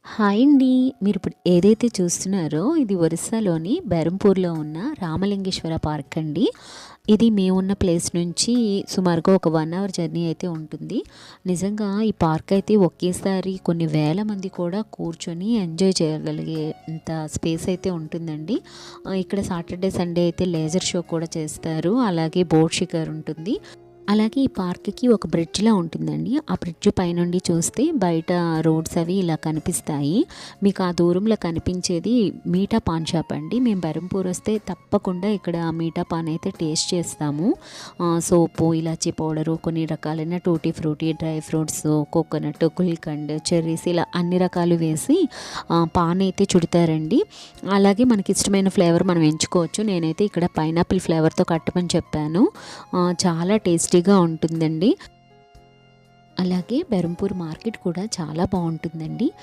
Hi అండి. మీరిప్పుడు ఏదైతే చూస్తున్నారో ఇది ఒరిస్సాలోని బెరంపూర్‌లో ఉన్న రామలింగేశ్వర పార్క్ అండి. ఇది మేమున్న ప్లేస్ నుంచి సుమారుగా ఒక 1 అవర్ జర్నీ అయితే ఉంటుంది. నిజంగా ఈ పార్క్ అయితే ఒకేసారి కొన్ని వేల మంది కూడా కూర్చొని ఎంజాయ్ చేయగలిగే అంత స్పేస్ అయితే ఉంటుందండి. ఇక్కడ సాటర్డే, సండే అయితే లేజర్ షో కూడా చేస్తారు. అలాగే బోట్ షికార్ ఉంటుంది. అలాగే ఈ పార్క్‌కి ఒక బ్రిడ్జ్‌లా ఉంటుందండి. ఆ బ్రిడ్జ్ పైనుండి చూస్తే బయట రోడ్స్ అవి ఇలా కనిపిస్తాయి. మీకు ఆ దూరంలో కనిపించేది మీఠా పాన్ షాప్ అండి. మేము బెరంపూర్ వస్తే తప్పకుండా ఇక్కడ మీఠా పాన్ అయితే టేస్ట్ చేస్తాము. సోపు, ఇలాచీ పౌడరు, కొన్ని రకాలైన tutti frutti, dry fruits, coconut, గుల్కండ్, చెర్రీస్ ఇలా అన్ని రకాలు వేసి పాన్ అయితే చుడతారండి. అలాగే మనకి ఇష్టమైన ఫ్లేవర్ మనం ఎంచుకోవచ్చు. నేనైతే ఇక్కడ పైనాపిల్ ఫ్లేవర్‌తో కట్టమని చెప్పాను. చాలా టేస్టీగా ఉంటుందండి. అలాగే బెరంపూర్ మార్కెట్ కూడా చాలా బావుంటుందండి.